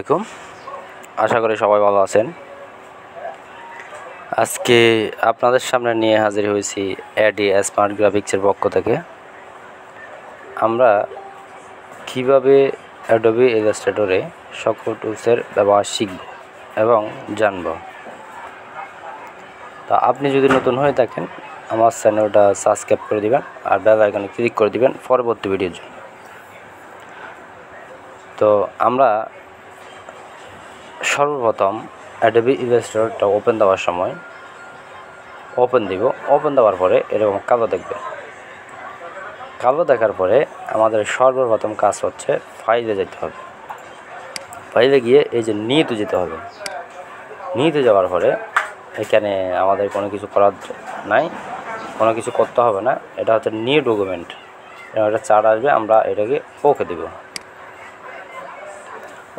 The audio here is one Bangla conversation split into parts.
আলাইকুম। আশা করি সবাই ভালো আছেন। আজকে আপনাদের সামনে নিয়ে হাজির হয়েছি এডি স্মার্ট গ্রাফিক্সের পক্ষ থেকে। আমরা কিভাবে অ্যাডোবি ইলাস্ট্রেটরে সকল টুলসের ব্যবহার শিখব এবং জানব। তা আপনি যদি নতুন হয়ে থাকেন আমার চ্যানেলটা সাবস্ক্রাইব করে দিবেন আর বেল আইকনে ক্লিক করে দিবেন পরবর্তী ভিডিওর জন্য। তো আমরা সর্বপ্রথম অ্যাডোবি ইলাস্ট্রেটরটা ওপেন দেওয়ার সময় ওপেন দেওয়ার পরে এরকম কালো দেখবে। কালো দেখার পরে আমাদের সর্বপ্রথম কাজ হচ্ছে ফাইলে যেতে হবে। ফাইলে গিয়ে এই যে নিতে যেতে হবে। নিতে যাওয়ার পরে এখানে আমাদের কোনো কিছু করার নাই, কোনো কিছু করতে হবে না। এটা হচ্ছে নিউ ডকুমেন্ট, এটা চার্ট আসবে, আমরা এটাকে ওকে দেব।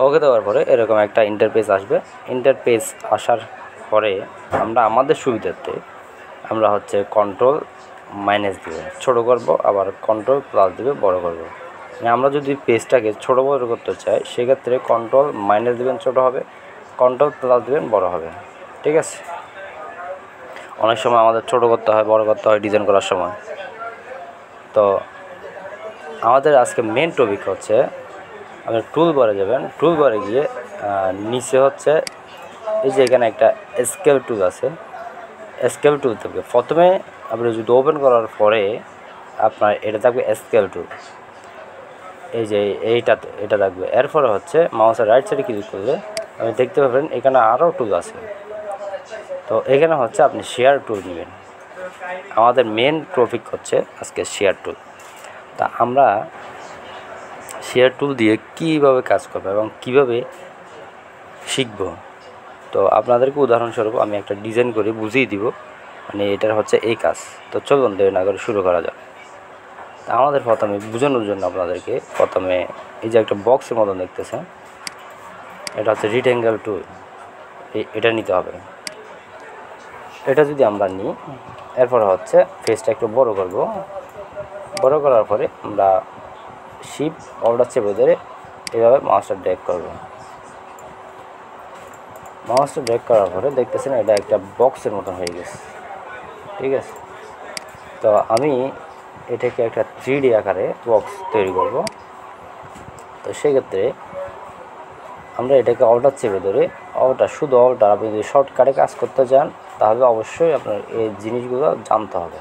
ওকে দেওয়ার পরে এরকম একটা ইন্টারফেস আসবে। ইন্টারফেস আসার পরে আমরা আমাদের সুবিধার্থে আমরা হচ্ছে কন্ট্রোল মাইনাস দেবে ছোটো করব, আবার কন্ট্রোল প্লাস দেবে বড় করব। মানে আমরা যদি পেজটাকে ছোটো বড় করতে চাই সেক্ষেত্রে কন্ট্রোল মাইনাস দেবেন ছোটো হবে, কন্ট্রোল প্লাস দেবেন বড় হবে। ঠিক আছে, অনেক সময় আমাদের ছোটো করতে হয় বড় করতে হয় ডিজাইন করার সময়। তো আমাদের আজকে মেন টপিক হচ্ছে আপনি টুল বারে যাবেন। টুল বারে গিয়ে নিচে হচ্ছে এই যে এখানে একটা স্কেল টুল আছে। স্কেল টুল থাকবে প্রথমে, আপনি যদি ওপেন করার পরে আপনার এটা থাকবে স্কেল টুল, এই যে এটা থাকবে। এরপরে হচ্ছে মাউসের রাইট সাইডে ক্লিক করলে আপনি দেখতে পাবেন এখানে আরও টুল আছে। তো এখানে হচ্ছে আপনি শেয়ার টুল নেবেন। আমাদের মেন টপিক হচ্ছে আজকে শেয়ার টুল। তা আমরা শেয়ার টুল দিয়ে কীভাবে কাজ করবো এবং কীভাবে শিখব, তো আপনাদেরকে উদাহরণস্বরূপ আমি একটা ডিজাইন করে বুঝিয়ে দিব। মানে এটার হচ্ছে এই কাজ। তো চলুন দেরি না করে শুরু করা যাক। তা আমাদের প্রথমে বোঝানোর জন্য আপনাদেরকে প্রথমে এই যে একটা বক্সের মতন দেখতেছেন, এটা হচ্ছে রিক্ট্যাঙ্গেল টুল, এটা নিতে হবে। এটা যদি আমরা নিই, এরপরে হচ্ছে ফেসটা একটু বড় করব। বড় করার পরে আমরা শিফট অর্ডার চেপে ধরে এভাবে মাউসটা ড্র্যাগ করব। মাউসটা ড্র্যাগ করার পরে দেখতেছেন এটা একটা বক্সের মতন হয়ে গেছে। ঠিক আছে, তো আমি এটাকে একটা 3D আকারে বক্স তৈরি করব। তো সেক্ষেত্রে আমরা এটাকে অল্টার চেপে ধরে শুধু অল্টার, আপনি যদি শর্টকাটে কাজ করতে চান তাহলে অবশ্যই আপনার এই জিনিসগুলো জানতে হবে।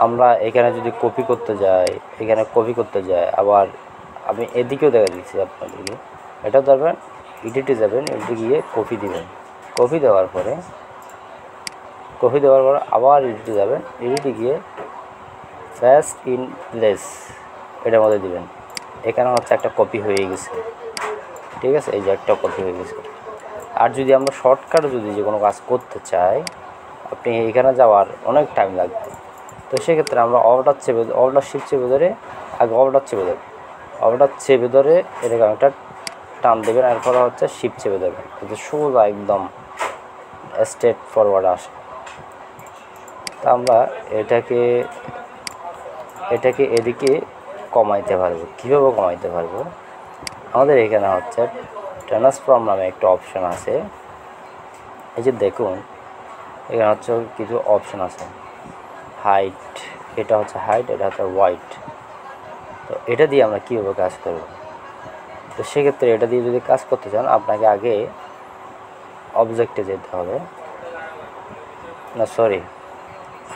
আমরা এখানে যদি কপি করতে যাই, এখানে কপি করতে যাই, আবার আমি এদিকেও দেখা দিচ্ছি আপনাদেরকে, এটা ধরবেন এডিটে যাবেন, এডিটে গিয়ে কপি দিবেন। কপি দেওয়ার পর আবার এডিটে যাবেন, এডিটে গিয়ে ফার্স্ট ইন প্লেস এটার মধ্যে দিবেন। এখানে হচ্ছে একটা কপি হয়ে গেছে। ঠিক আছে, এই যে একটা কপি হয়ে গেছে। আর যদি আমরা শর্টকাটে যদি যে কোনো কাজ করতে চাই, আপনি এখানে যাওয়ার অনেক টাইম লাগবে। তো সেক্ষেত্রে আমরা অল্টার শিফট চেপে ধরে আগে অল্টার চেপে ধরে এরকম একটা টান দেবেন, এরপরে হচ্ছে শিফট চেপে দেবেন, কিন্তু সোজা একদম স্ট্রেট ফরওয়ার্ড আসে। তা আমরা এটাকে এদিকে কমাইতে পারবো। কীভাবে কমাইতে পারবো, আমাদের এখানে হচ্ছে ট্রান্সফর্ম নামে একটা অপশন আছে। এই যে দেখুন এখানে হচ্ছে কিছু অপশন আছে। হাইট, এটা হচ্ছে হাইট, এটা হচ্ছে হোয়াইট। তো এটা দিয়ে আমরা কীভাবে কাজ করব, তো সেক্ষেত্রে এটা দিয়ে যদি কাজ করতে চান আপনাকে আগে অবজেক্টে যেতে হবে,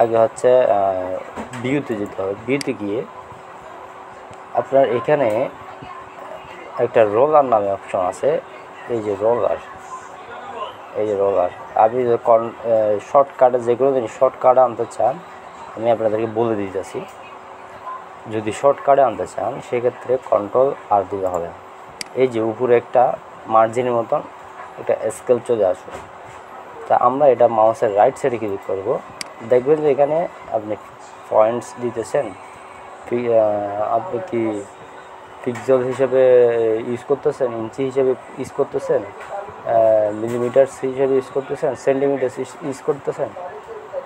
আগে হচ্ছে ভিউতে যেতে হবে। ভিউতে গিয়ে আপনার এখানে একটা রোলার নামে অপশন আছে। এই যে রোলার, আপনি যদি শর্টকাটে যেগুলো জিনিস শর্টকাটে আনতে চান আমি আপনাদেরকে বলে দিতেছি। যদি শর্টকাটে আনতে চান সেক্ষেত্রে কন্ট্রোল আর দিতে হবে। এই যে উপরে একটা মার্জিনের মতন একটা স্কেল চলে আসবে। তা আমরা এটা মাউসের রাইট সাইডে ক্লিক করব। দেখবেন যে এখানে আপনি পয়েন্টস দিতেছেন, আপনি কি পিক্সেল হিসেবে ইউজ করতেছেন, ইঞ্চি হিসেবে ইউজ করতেছেন, মিলিমিটার হিসেবে ইউজ করতেছেন, সেন্টিমিটার ইউজ করতেছেন।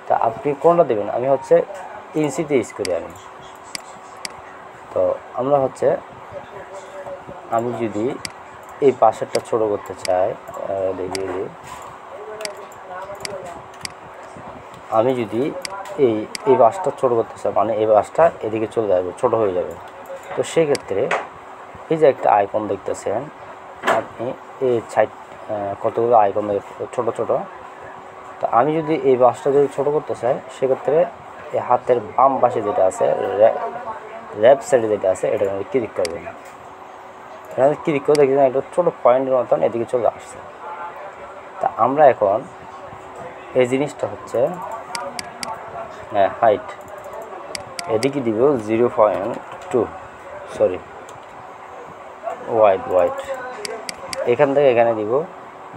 তা আপনি কোনটা দেবেন? আমি হচ্ছে ইঞ্চিতে ইউজ করি আমি। তো আমরা হচ্ছে আমি যদি এই পাশেরটা ছোট করতে চাই, দেখিয়ে দিই। আমি যদি এই বাসটা ছোট করতে চাই, মানে এই বাসটা এদিকে চলে যাবে, ছোট হয়ে যাবে। তো সেক্ষেত্রে এই যে একটা আইকন দেখতেছেন আপনি, এই সাইড কতগুলো আইকন ছোট ছোট। তো আমি যদি এই বাসটা যদি ছোট করতে চাই, সেক্ষেত্রে এই হাতের বাম পাশে যেটা আছে, লেফট সাইডে যেটা আছে, এটা আমি ক্লিক করবেন। এখানে ক্লিক করে দেখি একটা ছোটো পয়েন্টের মতন এদিকে চলে আসছে। তা আমরা এখন এই জিনিসটা হচ্ছে হাইট এদিকে দিব 0.2, সরি ওয়াইড এখান থেকে এখানে দিব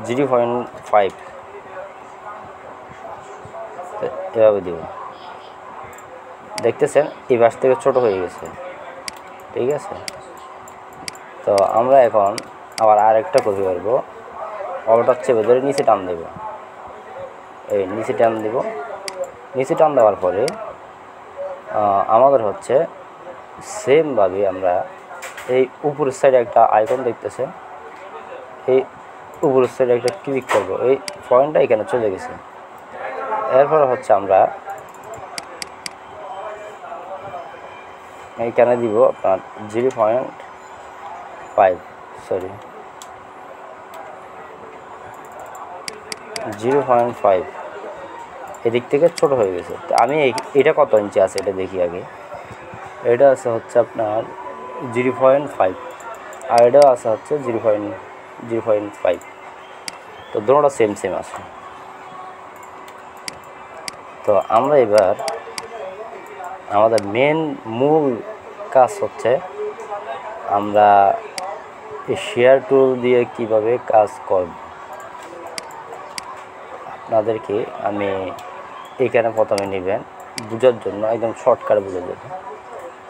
0.5, এভাবে দিব। দেখতেছেন এই বাস থেকে ছোট হয়ে গেছে, ঠিক আছে। তো আমরা এখন আবার আরেকটা করতে পারবো, অল্টার চেপে ধরে নিচে টান দেব, এই নিচে টান দেব। নিচে টান দেওয়ার পরে আমাদের হচ্ছে সেমভাবে আমরা এই উপরের সাইডে একটা আইকন দেখতেছে, এই উপরের সাইডে একটা ক্লিক করব, এই পয়েন্টটা এখানে চলে গেছে। এরপর হচ্ছে আমরা এইখানে দিব আপনার 0.5, সরি 0.5, এদিক থেকে ছোট হয়ে গেছে। তো আমি এটা কত ইঞ্চি আছে এটা দেখি আগে। এটা আছে হচ্ছে আপনার 0.5, আর এটাও আছে হচ্ছে 0.5। তো দুটোটা সেম আছে। তো আমরা এবার আমাদের মূল কাজ হচ্ছে আমরা এই শেয়ার টুল দিয়ে কিভাবে কাজ করব আপনাদেরকে আমি এখানে প্রথমে নেবেন বোঝার জন্য, একদম শর্টকাট বোঝার জন্য।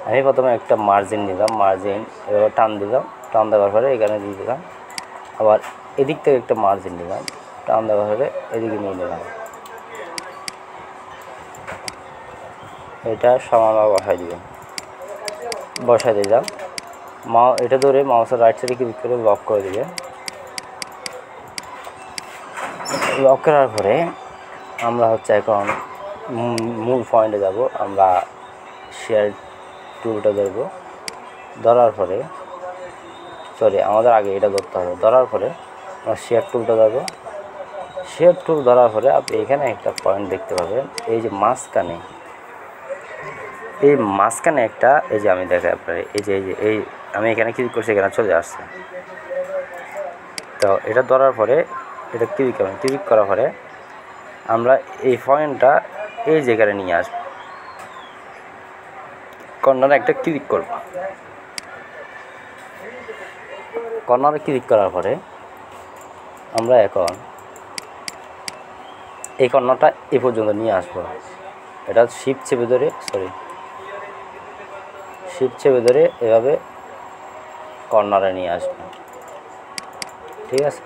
আমি প্রথমে একটা মার্জিন নিলাম, মার্জিন এবার টান দিলাম, টান দেওয়ার পরে এখানে দিয়ে দিলাম। আবার এদিক থেকে একটা মার্জিন নিলাম, টান দেওয়ার পরে এদিকে নিয়ে নিলাম, এটা সমানভাবে বসাই দিলাম। এটা ধরে মাউসের রাইট সাইডে ক্লিক করে লক করে দিবে। লক করার পরে আমরা হচ্ছে এখন মূল পয়েন্টে যাব। আমরা শেয়ার টুলটা ধরবো, ধরার পরে আমাদের আগে এটা ধরতে হবে। ধরার পরে আমরা শেয়ার টুলটা ধরবো। শেয়ার টুল ধরার পরে আপনি এখানে একটা পয়েন্ট দেখতে পাবেন, এই যে মাঝখানে, এই মাঝখানে একটা, এই যে আমি দেখাই আপনার, এই আমি এখানে ক্লিক করছি, এখানে চলে আসছে। তো এটা ধরার পরে এটা ক্লিক করার পরে আমরা এই পয়েন্টটা এই জায়গায় নিয়ে আসব, কর্নারে একটা ক্লিক করব। কর্নারে ক্লিক করার পরে আমরা এখন এই কর্নারটা এই পর্যন্ত নিয়ে আসব। এটা শিফট চেপে ধরে এভাবে কর্নারে নিয়ে আসবে, ঠিক আছে।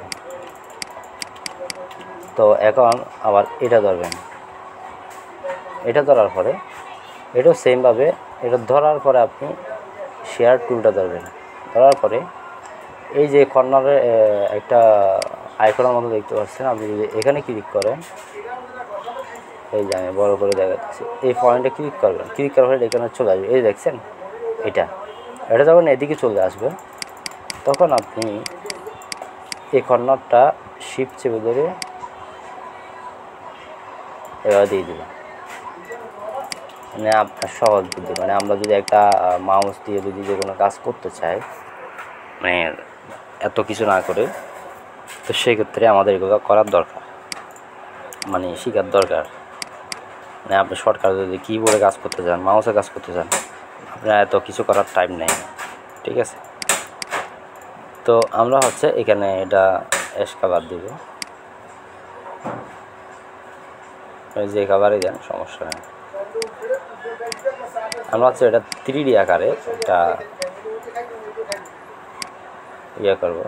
তো এখন আবার এটা ধরবেন, এটা ধরার পরে এটাও সেমভাবে, এটা ধরার পরে আপনি শেয়ার টুলটা ধরবেন। ধরার পরে এই যে কর্নারে একটা আইকনের মতো দেখতে পাচ্ছেন, আপনি যদি এখানে ক্লিক করেন, এই যে আমি বড় করে দেখাচ্ছি, এই পয়েন্টে ক্লিক করবেন। ক্লিক করার পরে এখানে চলে আসবে, এই দেখছেন এটা যখন এদিকে চলে আসবে, তখন আপনি এই কর্নারটা শিফট চেপে ধরে এবার দিয়ে দেবেন। মানে আপনার সহজ বুদ্ধি, মানে আমরা যদি একটা মাউস দিয়ে যদি যে কোনো কাজ করতে চাই, মানে এত কিছু না করে, তো সেক্ষেত্রে আমাদের এগুলো করার দরকার, মানে শেখার দরকার। মানে আপনি শর্টকাট যদি কিবোর্ডে কাজ করতে চান, মাউসে কাজ করতে চান, আপনার এত কিছু করার টাইম নেই, ঠিক আছে। তো আমরা হচ্ছে এখানে এটা কালার দিব, যে কালারই দেন সমস্যা নেই। আমরা হচ্ছে এটা 3D আকারে এটা করব।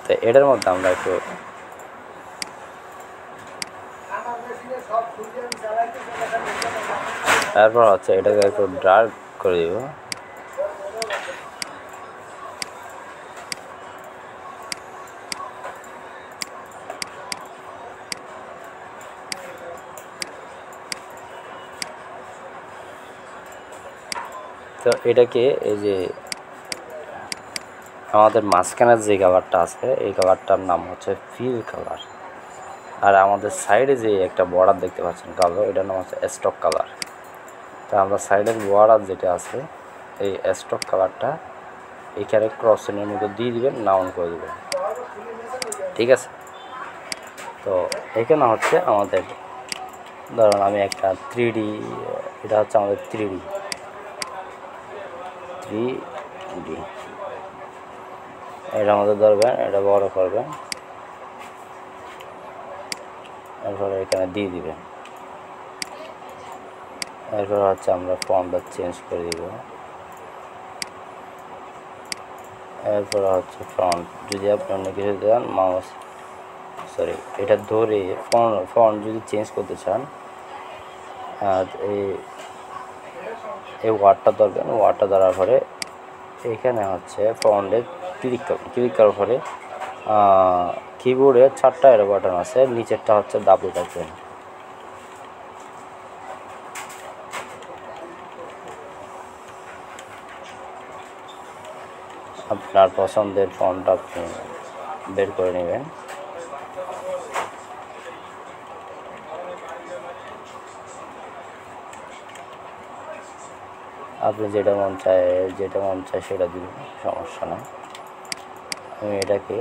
তো এটার মধ্যে আমরা একটু তারপর হচ্ছে এটাকে একটু ডার্ক করে দিব। তো এটাকে এই যে আমাদের মাঝখানের যে কালারটা আছে এই কালারটার নাম হচ্ছে ফিল কালার, আর আমাদের সাইডে যে একটা বর্ডার দেখতে পাচ্ছেন কালো, এটার নাম হচ্ছে স্টক কালার। তো আমরা সাইডের বর্ডার যেটা আছে এই স্টক কালারটা এখানে ক্রসের মধ্যে দিয়ে দিবেন, নাউন করে দেবেন, ঠিক আছে। তো এখানে হচ্ছে আমাদের ধরুন আমি একটা 3D, এটা হচ্ছে আমাদের 3D এটা আমাদের ধরবেন, এটা বড় করবেন, এরপরে এখানে দিয়ে দিবেন। এরপর হচ্ছে আমরা ফন্টটা চেঞ্জ করে দিব। এরপর হচ্ছে ফন্ট যদি আপনি অন্য কিছু দেন মাউস এটা ধরে ফন্ট যদি চেঞ্জ করতে চান, আর এই ওয়ার্ডটা ধরবেন, ওয়ার্ডটা ধরার পরে এখানে হচ্ছে ফন্টে ক্লিক করবেন। ক্লিক করার পরে কিবোর্ডে 4টা এরো বাটন আছে, নিচেরটা হচ্ছে ডাবল টাচবেন। আপনার পছন্দের ফন্ট আপনি বের করে নেবেন। আপনি যেটা মন চায় সেটা দিবেন, সমস্যা নেই। আমি এটাকে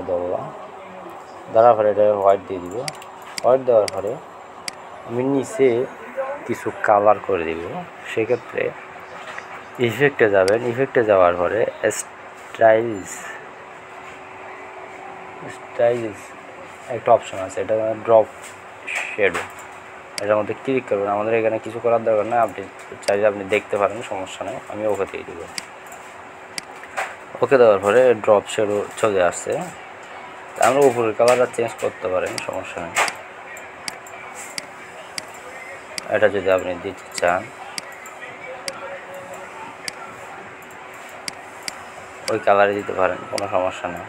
ধরলাম, ধরার পরে এটা হোয়াইট দিয়ে দিব। হোয়াইট দেওয়ার পরে আমি নিচে কিছু কালার করে দিব। সেক্ষেত্রে ইফেক্টে যাবেন, ইফেক্টে যাওয়ার পরে স্টাইলস একটা অপশন আছে, এটা ড্রপ শেডো, এটার মধ্যে ক্লিক করবেন। আমাদের এখানে কিছু করার দরকার নেই, আপনি চাইলে আপনি দেখতে পারেন, সমস্যা নেই। আমি ওকে দিয়ে দেবো। ওকে দেওয়ার পরে ড্রপ শেডো চলে আসছে। আমরা উপরের কালারটা চেঞ্জ করতে পারেন, সমস্যা নেই। এটা যদি আপনি দিতে চান ওই কালারে দিতে পারেন, কোনো সমস্যা নেই।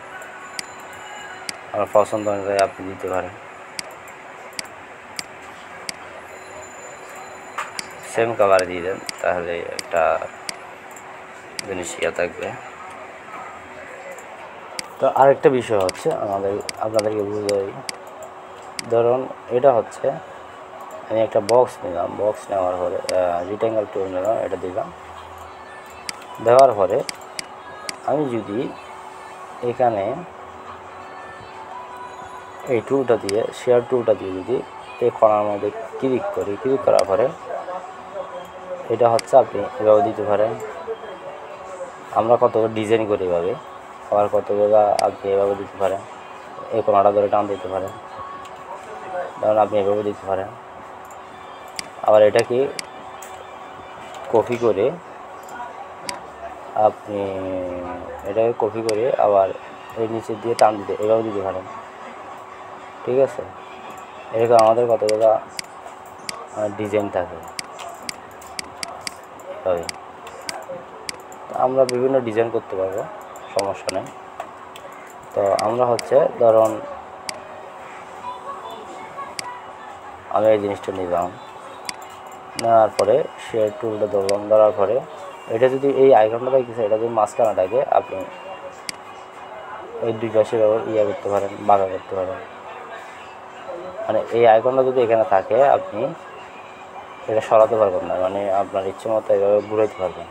আমার পছন্দ অনুযায়ী আপনি দিতে পারেন। সেম কালারে দিয়ে দেন, তাহলে একটা জিনিস ইয়ে থাকবে। তো আরেকটা বিষয় হচ্ছে আপনাদেরকে বুঝাই, ধরুন এটা হচ্ছে আমি একটা বক্স নিলাম, বক্স নেওয়ার পরে রেক্ট্যাঙ্গেল টুল নিলাম, এটা দিলাম। দেওয়ার পরে আমি যদি এখানে এই টুলটা দিয়ে শেয়ার টুলটা দিয়ে যদি এই কর্নার মধ্যে ক্লিক করি, ক্লিক করার পরে এটা হচ্ছে আপনি এভাবে দিতে পারেন। আমরা কতগুলো ডিজাইন করি এভাবে, আবার কতগুলো আপনি এভাবে দিতে পারেন। এই কোনাটা ধরে টান দিতে পারেন, ধরুন আপনি এভাবে দিতে পারেন। আবার এটাকে কপি করে আপনি এটাকে কপি করে আবার এই নিচে দিয়ে টান দিতে এভাবে দিতে পারেন, ঠিক আছে। এরকম আমাদের কতগুলো ডিজাইন থাকে এভাবে। আমরা বিভিন্ন ডিজাইন করতে পারবো, সমস্যা নেই। তো আমরা হচ্ছে ধরুন আমি এই জিনিসটা নিলাম, নেওয়ার পরে শেয়ার টুলটা ধরলাম, ধরার পরে এটা যদি এই আইকনটা দেখতেছে, এটা যদি মাঝখানাটাকে আপনি এই দুই পাশে ইয়ে করতে পারেন, বাঁকা করতে পারেন। মানে এই আইকনটা যদি এখানে থাকে আপনি এটা সরাতে পারবেন না, মানে আপনার ইচ্ছে মতো এভাবে ঘুরাইতে পারবেন,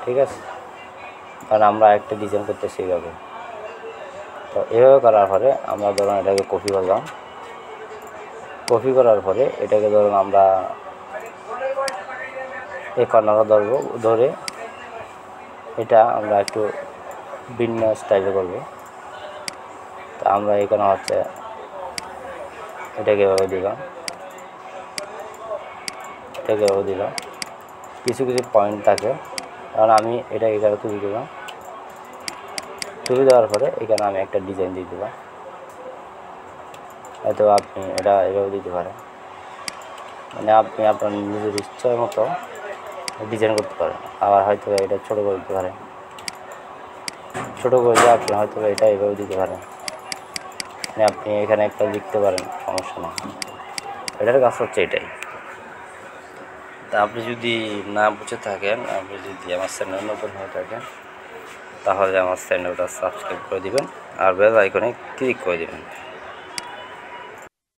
ঠিক আছে। কারণ আমরা একটা ডিজাইন করতেছি এইভাবে। তো এভাবে করার পরে আমরা ধরুন এটাকে কপি করলাম, কপি করার পরে এটাকে ধরুন আমরা এই কর্নারটা ধরবো, ধরে এটা আমরা একটু ভিন্ন স্টাইলে করব। তো আমরা এখানে হচ্ছে এটাকে এভাবে দিলাম, এটাকে এভাবে দিলাম। কিছু কিছু পয়েন্ট থাকে, কারণ আমি এটা এখানে তুলে দিলাম। তুলে দেওয়ার পরে এখানে আমি একটা ডিজাইন দিয়ে দিলাম, হয়তো আপনি এটা এভাবে দিতে পারেন। মানে আপনি আপনার নিজের ইচ্ছা মতো ডিজাইন করতে পারেন। আবার হয়তো এটা ছোটো করে দিতে পারেন, ছোটো করে দিয়ে আপনি হয়তো এটা এভাবে দিতে পারেন। মানে আপনি এখানে একটা লিখতে পারেন, সমস্যা নেই। এটার কাজ হচ্ছে এটাই। তা আপনি যদি না বুঝে থাকেন, আপনি যদি আমার চ্যানেল নতুন হয়ে থাকেন, তাহলে আমার চ্যানেলটা সাবস্ক্রাইব করে দিবেন আর বেল আইকনে ক্লিক করে দিবেন।